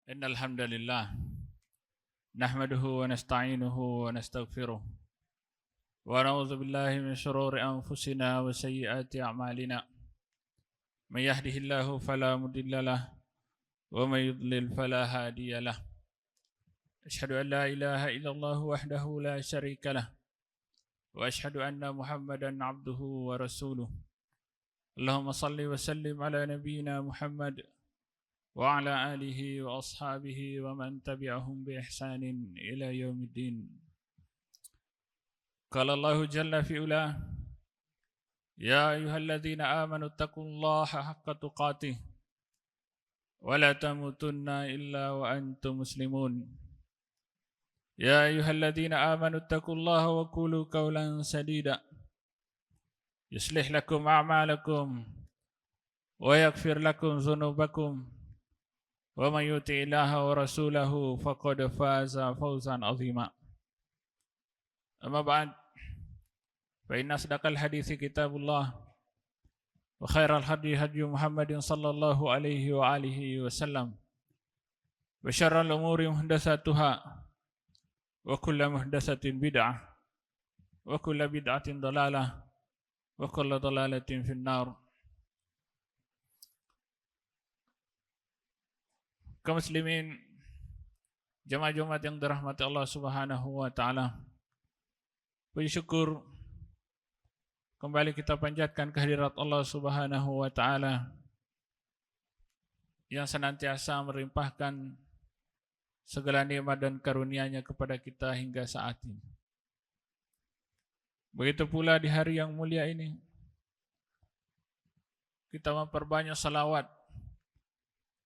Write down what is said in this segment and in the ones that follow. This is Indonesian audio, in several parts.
إن الحمد لله نحمده ونستعينه ونستغفره ونعوذ بالله من شرور أنفسنا وسيئات أعمالنا من يهده الله فلا مضل له ومن يضلل فلا هادي له أشهد أن لا إله إلا الله وحده لا شريك له وأشهد أن محمدا عبده ورسوله اللهم صل وسلم على نبينا محمد وعلى آله وأصحابه ومن تبعهم بإحسان إلى يوم الدين. قال الله جل في علاه: يا أيها الذين آمنوا اتقوا الله حق تقاته ولا تموتن إلا وأنتم مسلمون. يا أيها الذين آمنوا اتقوا الله وقولوا قولا سديدا يصلح لكم أعمالكم ويغفر لكم ذنوبكم ومن يطع الله ورسوله فقد فاز فوزا عظيما. أما بعد فإن أصدق الحديث كتاب الله وخير الهدي هدي محمد صلى الله عليه وآله وسلم وشر الأمور محدثاتها وكل محدثة بدعة وكل بدعة ضلالة وكل ضلالة في النار. Kaum muslimin, jemaah Jumat yang dirahmati Allah Subhanahu wa taala. Puji syukur kembali kita panjatkan kehadirat Allah Subhanahu wa taala yang senantiasa melimpahkan segala nikmat dan karunia-Nya kepada kita hingga saat ini. Begitu pula di hari yang mulia ini kita memperbanyak salawat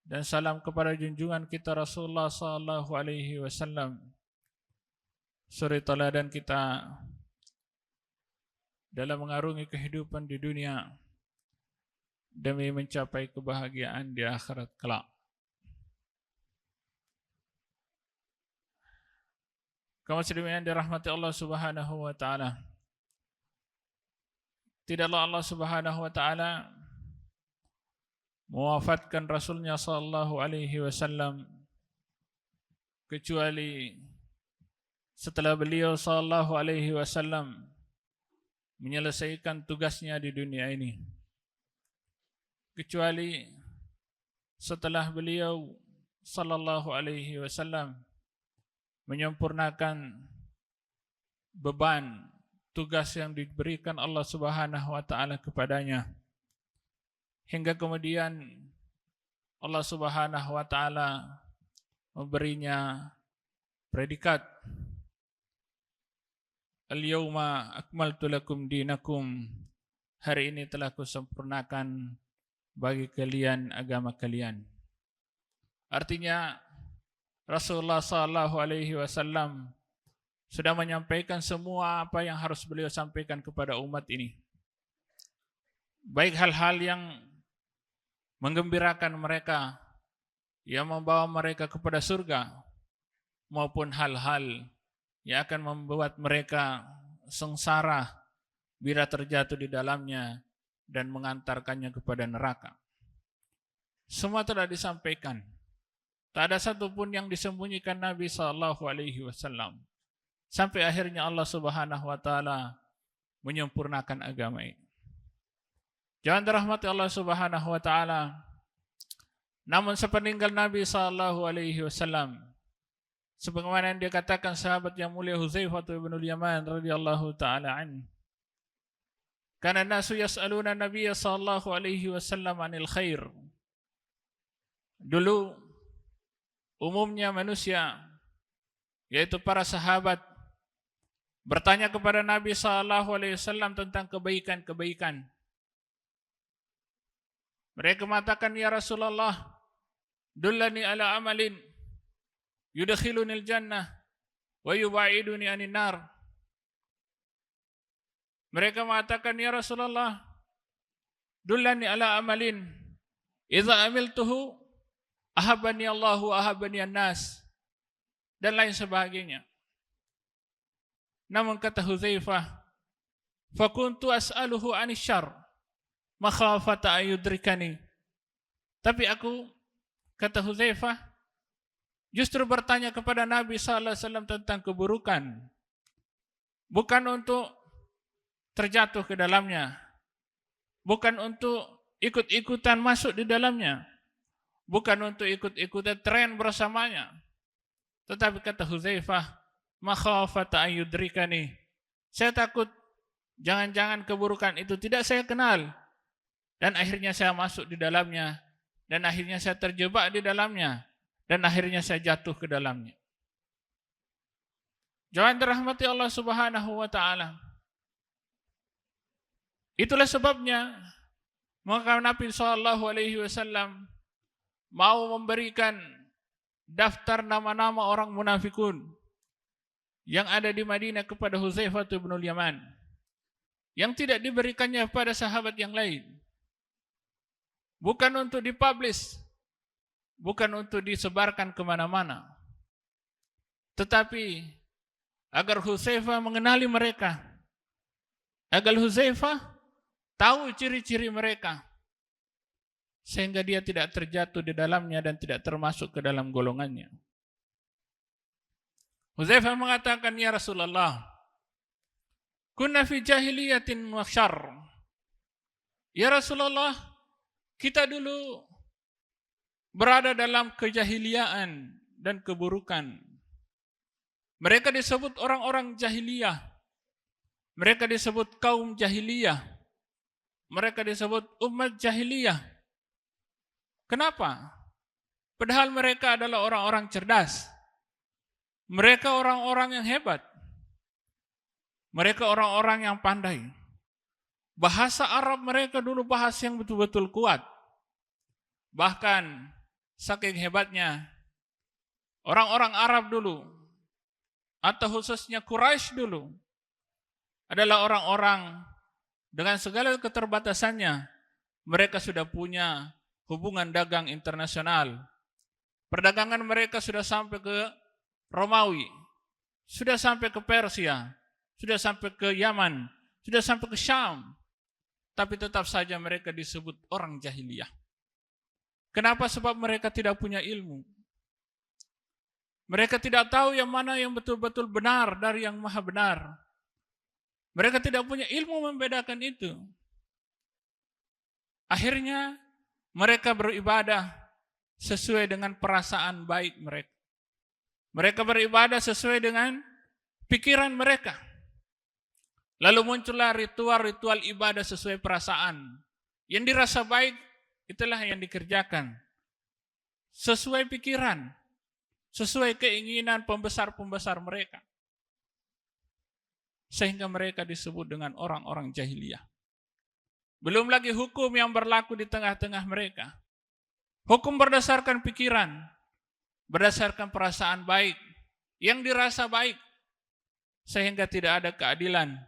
dan salam kepada junjungan kita Rasulullah sallallahu alaihi wasallam, suri teladan kita dalam mengarungi kehidupan di dunia demi mencapai kebahagiaan di akhirat kelak. Kaum muslimin yang dirahmati Allah Subhanahu wa taala, tidaklah Allah Subhanahu wa taala mewafatkan Rasulnya sallallahu alaihi wasallam kecuali setelah beliau sallallahu alaihi wasallam menyelesaikan tugasnya di dunia ini, kecuali setelah beliau sallallahu alaihi wasallam menyempurnakan beban tugas yang diberikan Allah Subhanahu wa taala kepadanya, hingga kemudian Allah Subhanahu wa taala memberinya predikat Al-yawma akmaltu lakum dinakum, hari ini telah kusempurnakan bagi kalian agama kalian. Artinya Rasulullah sallallahu alaihi wasallam sudah menyampaikan semua apa yang harus beliau sampaikan kepada umat ini, baik hal-hal yang menggembirakan mereka, yang membawa mereka kepada surga, maupun hal-hal yang akan membuat mereka sengsara bila terjatuh di dalamnya dan mengantarkannya kepada neraka. Semua telah disampaikan. Tak ada satupun yang disembunyikan Nabi SAW. Sampai akhirnya Allah Subhanahu wa taala menyempurnakan agama ini. Jangan dirahmati Allah Subhanahu wa taala. Namun sepeninggal Nabi sallallahu alaihi wasallam, sebagaimana yang dia katakan sahabat yang mulia Hudzaifah bin Yaman radhiyallahu taala an, kana nasu yas'aluna Nabiy sallallahu alaihi wasallam anil khair. Dulu umumnya manusia, yaitu para sahabat, bertanya kepada Nabi sallallahu alaihi wasallam tentang kebaikan-kebaikan. Mereka mengatakan, ya Rasulullah, dullani ala amalin yudkhilunil jannah wa yubaiduni anin nar. Mereka mengatakan, ya Rasulullah, dullani ala amalin idza amiltuhu ahabbani Allahu ahabbani an-nas, dan lain sebagainya. Namun kata Hudzaifah, fakuntu as'aluhu anis syarr makhafata ayudrikani. Tapi aku, kata Hudzaifah, justru bertanya kepada Nabi SAW tentang keburukan, bukan untuk terjatuh ke dalamnya, bukan untuk ikut-ikutan masuk di dalamnya, bukan untuk ikut-ikutan tren bersamanya. Tetapi kata Hudzaifah, makhafata ayyudrikani, saya takut jangan-jangan keburukan itu tidak saya kenal, dan akhirnya saya masuk di dalamnya, dan akhirnya saya terjebak di dalamnya, dan akhirnya saya jatuh ke dalamnya. Jangan dirahmati Allah Subhanahu wa taala. Itulah sebabnya maka Nabi SAW mau memberikan daftar nama-nama orang munafikun yang ada di Madinah kepada Hudzaifah bin Yaman, yang tidak diberikannya pada sahabat yang lain. Bukan untuk dipublish, bukan untuk disebarkan kemana-mana, tetapi agar Hudzaifah mengenali mereka, agar Hudzaifah tahu ciri-ciri mereka, sehingga dia tidak terjatuh di dalamnya dan tidak termasuk ke dalam golongannya. Hudzaifah mengatakan, ya Rasulullah, kunna fi jahiliyatin wa syarr. Ya Rasulullah, kita dulu berada dalam kejahiliaan dan keburukan. Mereka disebut orang-orang jahiliyah. Mereka disebut kaum jahiliyah. Mereka disebut umat jahiliyah. Kenapa? Padahal mereka adalah orang-orang cerdas. Mereka orang-orang yang hebat. Mereka orang-orang yang pandai. Bahasa Arab mereka dulu bahasa yang betul-betul kuat. Bahkan saking hebatnya, orang-orang Arab dulu, atau khususnya Quraisy dulu, adalah orang-orang dengan segala keterbatasannya, mereka sudah punya hubungan dagang internasional. Perdagangan mereka sudah sampai ke Romawi, sudah sampai ke Persia, sudah sampai ke Yaman, sudah sampai ke Syam. Tapi tetap saja mereka disebut orang jahiliyah. Kenapa? Sebab mereka tidak punya ilmu. Mereka tidak tahu yang mana yang betul-betul benar dari yang maha benar. Mereka tidak punya ilmu membedakan itu. Akhirnya mereka beribadah sesuai dengan perasaan baik mereka. Mereka beribadah sesuai dengan pikiran mereka. Lalu muncullah ritual-ritual ibadah sesuai perasaan. Yang dirasa baik, itulah yang dikerjakan. Sesuai pikiran, sesuai keinginan pembesar-pembesar mereka. Sehingga mereka disebut dengan orang-orang jahiliyah. Belum lagi hukum yang berlaku di tengah-tengah mereka. Hukum berdasarkan pikiran, berdasarkan perasaan baik, yang dirasa baik, sehingga tidak ada keadilan.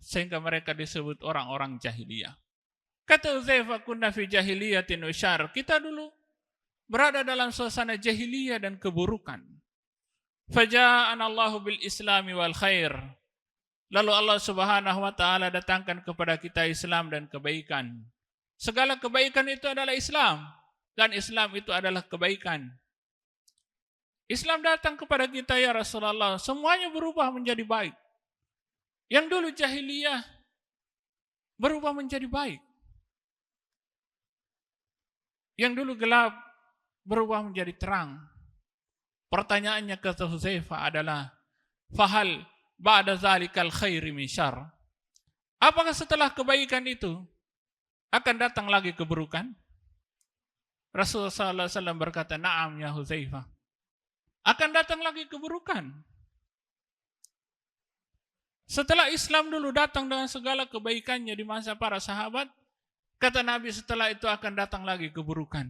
Sehingga mereka disebut orang-orang jahiliyah. Kata Hudzaifah, kunna fi jahiliyatin wa syarr. Kita dulu berada dalam suasana jahiliyah dan keburukan. Faja'ana Allahu bil islami wal khair. Lalu Allah Subhanahu wa taala datangkan kepada kita Islam dan kebaikan. Segala kebaikan itu adalah Islam, dan Islam itu adalah kebaikan. Islam datang kepada kita, ya Rasulullah, semuanya berubah menjadi baik. Yang dulu jahiliyah berubah menjadi baik. Yang dulu gelap berubah menjadi terang. Pertanyaannya kata Hudzaifah adalah, fahal ba'da zalikal khairi min syarr. Apakah setelah kebaikan itu akan datang lagi keburukan? Rasulullah SAW berkata, na'am ya Hudzaifah. Akan datang lagi keburukan. Setelah Islam dulu datang dengan segala kebaikannya di masa para sahabat, kata Nabi setelah itu akan datang lagi keburukan.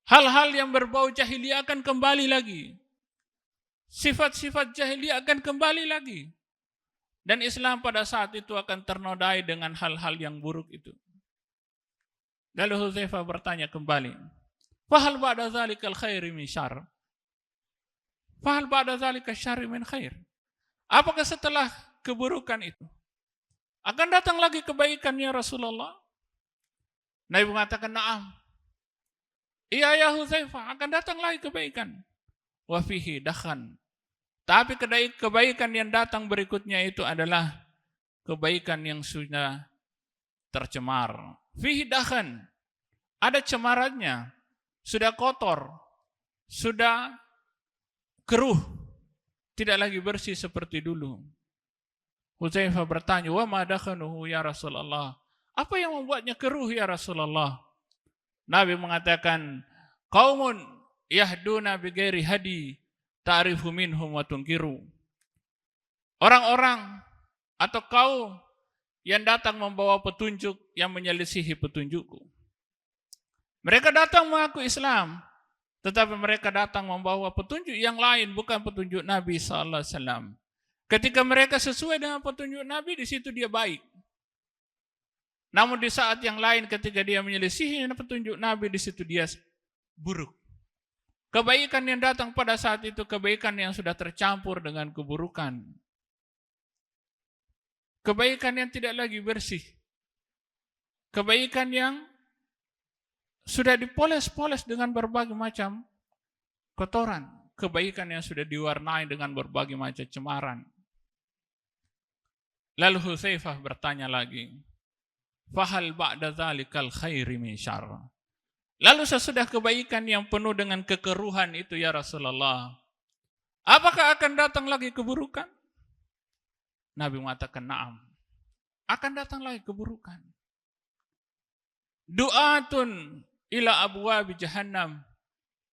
Hal-hal yang berbau jahiliyah akan kembali lagi. Sifat-sifat jahiliyah akan kembali lagi. Dan Islam pada saat itu akan ternodai dengan hal-hal yang buruk itu. Lalu Hudzaifah bertanya kembali, fahal ba'da zalikal khairi min syarr? Fahal ba'da zalikal syarri min khair? Apakah setelah keburukan itu akan datang lagi kebaikan ya Rasulullah? Nabi mengatakan, na'am. Iya ya Hudzaifah, akan datang lagi kebaikan. Wa fihi dakhan. Tapi kebaikan yang datang berikutnya itu adalah kebaikan yang sudah tercemar. Fihi dakhan. Ada cemarannya. Sudah kotor. Sudah keruh. Tidak lagi bersih seperti dulu. Hudzaifah bertanya, wa ma dakhanuhu ya Rasulullah? Apa yang membuatnya keruh ya Rasulullah? Nabi mengatakan, qaumun yahduna bighairi hadi ta'rifu minhum wa tunkiru. Orang-orang atau kaum yang datang membawa petunjuk yang menyelisihi petunjukku. Mereka datang mengaku Islam, tetapi mereka datang membawa petunjuk yang lain, bukan petunjuk Nabi SAW. Ketika mereka sesuai dengan petunjuk Nabi, di situ dia baik. Namun di saat yang lain ketika dia menyelisihi petunjuk Nabi, di situ dia buruk. Kebaikan yang datang pada saat itu, kebaikan yang sudah tercampur dengan keburukan. Kebaikan yang tidak lagi bersih. Kebaikan yang sudah dipoles-poles dengan berbagai macam kotoran. Kebaikan yang sudah diwarnai dengan berbagai macam cemaran. Lalu Hudzaifah bertanya lagi, fahal ba'da dzalikal khairi min syarr. Lalu sesudah kebaikan yang penuh dengan kekeruhan itu ya Rasulullah, apakah akan datang lagi keburukan? Nabi mengatakan, na'am. Akan datang lagi keburukan. Du'atun ila abwabi jahannam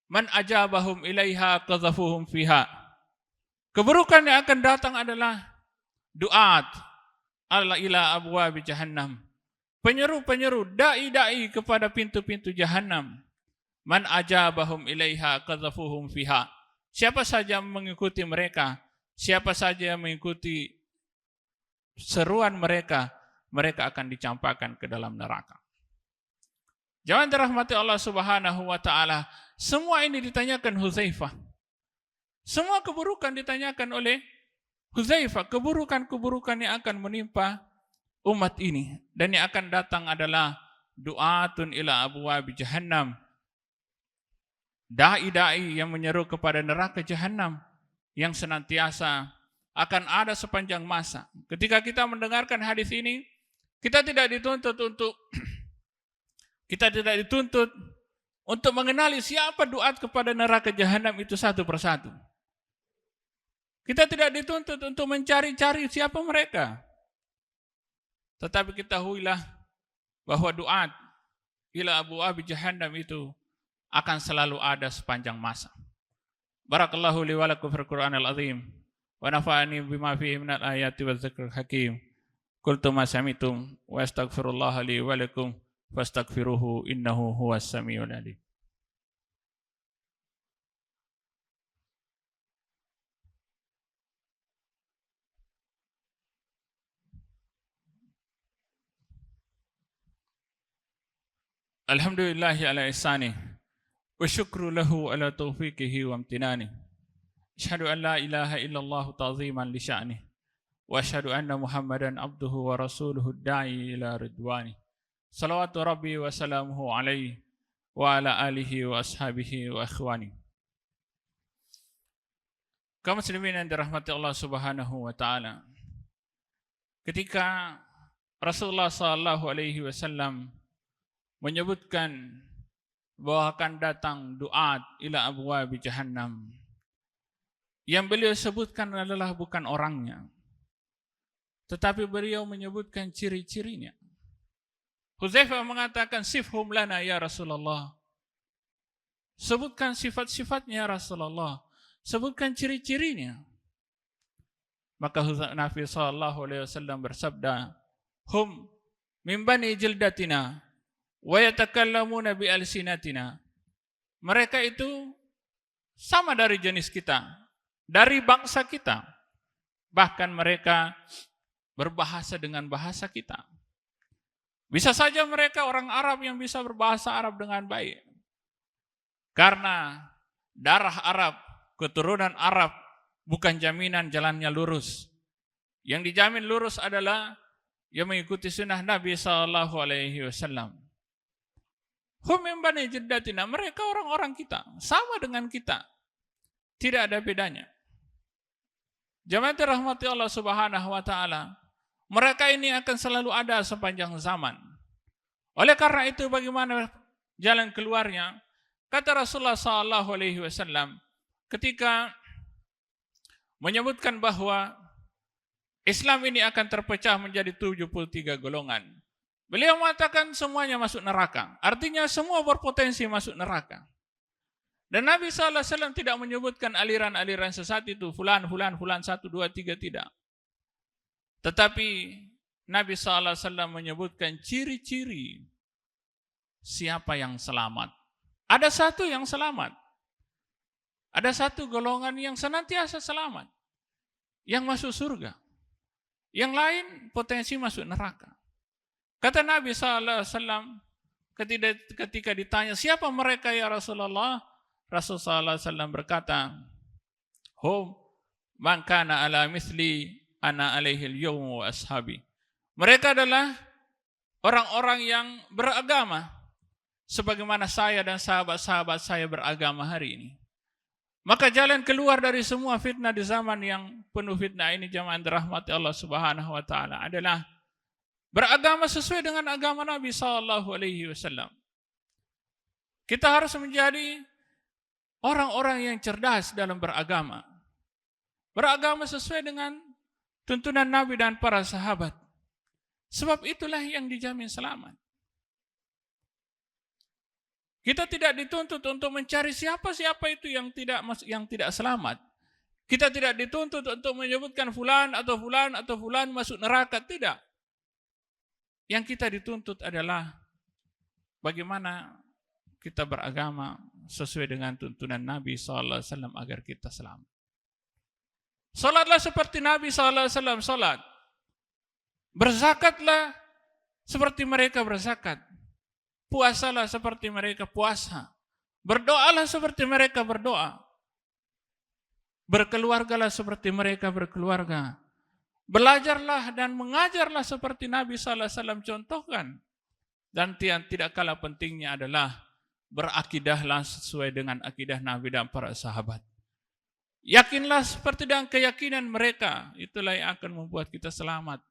man ajabahum ilaiha qadhafuhum fiha. Keburukan yang akan datang adalah du'at ila abwabi jahannam. Penyeru-penyeru, dai-dai kepada pintu-pintu jahanam. Man ajabahum ilaiha qadhafuhum fiha. Siapa saja mengikuti mereka, siapa saja mengikuti seruan mereka, mereka akan dicampakkan ke dalam neraka. Jangan dirahmati Allah Subhanahu wa taala. Semua ini ditanyakan Hudzaifah. Semua keburukan ditanyakan oleh Hudzaifah, keburukan-keburukan yang akan menimpa umat ini, dan yang akan datang adalah du'atun ila abwabi jahannam. Dai-dai yang menyeru kepada neraka jahannam yang senantiasa akan ada sepanjang masa. Ketika kita mendengarkan hadis ini, kita tidak dituntut untuk mengenali siapa duat kepada neraka jahanam itu satu persatu. Kita tidak dituntut untuk mencari-cari siapa mereka. Tetapi ketahuilah bahwa duat ila abwabi jahannam itu akan selalu ada sepanjang masa. Barakallahu li wa lakum fil Qur'anil azim wa nafa'ani bima fihi minal ayati waz zikril hakim. Qultu ma sami'tum wa astaghfirullaha li wa lakum fastaghfiruhu innahu huwas samiul alim. Alhamdulillahi ala ihsani wa syukru lahu ala taufiqihi wa amtinani. Asyhadu an la ilaha illallah ta'ziman li sya'ni wa asyhadu anna Muhammadan abduhu wa rasuluhu da'i ila ridwani. Salawatu rabbi wa salamuhu alaihi wa ala alihi wa ashabihi wa ikhwani. Kaum muslimin yang dirahmati Allah Subhanahu wa taala. Ketika Rasulullah sallallahu alaihi wasallam menyebutkan bahwa akan datang duat ila abwabi jahannam, yang beliau sebutkan adalah bukan orangnya, tetapi beliau menyebutkan ciri-cirinya. Hudzaifah mengatakan, sifhum lana ya Rasulullah. Sebutkan sifat-sifatnya ya Rasulullah. Sebutkan ciri-cirinya. Maka Nabi sallallahu alaihi wasallam bersabda, hum min bani jildatina wa yatakallamuna bi alsinatina. Mereka itu sama dari jenis kita, dari bangsa kita. Bahkan mereka berbahasa dengan bahasa kita. Bisa saja mereka orang Arab yang bisa berbahasa Arab dengan baik. Karena darah Arab, keturunan Arab bukan jaminan jalannya lurus. Yang dijamin lurus adalah yang mengikuti sunnah Nabi SAW. Hum min bani jiddatina, mereka orang-orang kita, sama dengan kita. Tidak ada bedanya. Jemaat rahmati Allah Subhanahu wa taala, mereka ini akan selalu ada sepanjang zaman. Oleh karena itu bagaimana jalan keluarnya? Kata Rasulullah sallallahu alaihi wasallam ketika menyebutkan bahwa Islam ini akan terpecah menjadi 73 golongan. Beliau mengatakan semuanya masuk neraka. Artinya semua berpotensi masuk neraka. Dan Nabi SAW tidak menyebutkan aliran-aliran sesat itu, fulan, 1, 2, 3, tidak. Tetapi Nabi SAW menyebutkan ciri-ciri siapa yang selamat. Ada satu yang selamat. Ada satu golongan yang senantiasa selamat. Yang masuk surga. Yang lain potensi masuk neraka. Kata Nabi SAW ketika ditanya, siapa mereka ya Rasulullah? Rasulullah SAW berkata, hum man kana ala mithli ana alaihi al-yawm wa ashabi. Mereka adalah orang-orang yang beragama sebagaimana saya dan sahabat-sahabat saya beragama hari ini. Maka jalan keluar dari semua fitnah di zaman yang penuh fitnah ini, jemaah dirahmati Allah Subhanahu wa taala, adalah beragama sesuai dengan agama Nabi sallallahu alaihi wasallam. Kita harus menjadi orang-orang yang cerdas dalam beragama. Beragama sesuai dengan tuntunan Nabi dan para sahabat. Sebab itulah yang dijamin selamat. Kita tidak dituntut untuk mencari siapa-siapa itu yang tidak selamat. Kita tidak dituntut untuk menyebutkan fulan atau fulan masuk neraka, tidak. Yang kita dituntut adalah bagaimana kita beragama sesuai dengan tuntunan Nabi SAW agar kita selamat. Salatlah seperti Nabi SAW salat. Berzakatlah seperti mereka berzakat. Puasalah seperti mereka puasa. Berdoalah seperti mereka berdoa. Berkeluargalah seperti mereka berkeluarga. Belajarlah dan mengajarlah seperti Nabi SAW contohkan. Dan yang tidak kalah pentingnya adalah berakidahlah sesuai dengan akidah Nabi dan para sahabat. Yakinlah seperti dengan keyakinan mereka. Itulah yang akan membuat kita selamat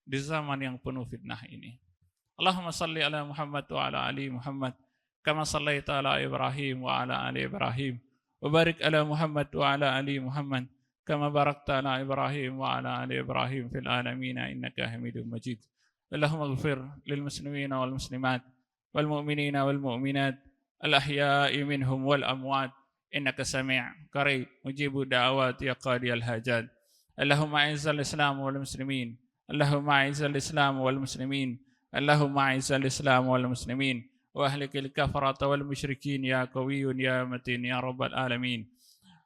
di zaman yang penuh fitnah ini. Allahumma salli ala Muhammad wa ala ali Muhammad kama sallaita ala Ibrahim wa ala ali Ibrahim wa barik ala Muhammad wa ala ali Muhammad kama barakta ala Ibrahim wa ala ali Ibrahim fil alamin innaka Hamidum Majid. Allahumma ighfir lil muslimina wal muslimat wal mu'minina wal mu'minat al ahya'i minhum wal amwat innaka sami' qarib mujibu da'awat ya qadiyal hajat. Allahumma a'izzal Islam wal muslimin. Allahumma a'izzal Islam wal muslimin. اللهم أعز الإسلام والمسلمين وأهلك الكفرة والمشركين يا قوي يا متين يا رب العالمين.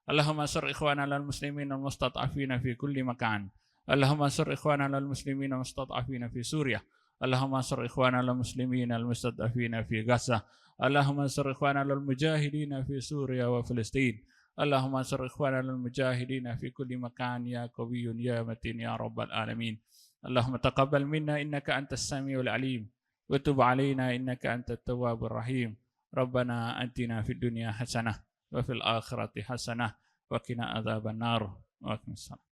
اللهم انصر إخواننا المسلمين المستضعفين في كل مكان. اللهم انصر إخواننا المسلمين المستضعفين في سوريا. اللهم انصر إخواننا المسلمين المستضعفين في غزة. اللهم انصر إخواننا المجاهدين في سوريا وفلسطين. اللهم انصر إخواننا المجاهدين في كل مكان يا قوي يا متين يا رب العالمين. اللهم تقبل منا إنك أنت السميع العليم وتب علينا إنك أنت التواب الرحيم. ربنا آتنا في الدنيا حسنة وفي الآخرة حسنة وقنا عذاب النار. وأقم الصلاة.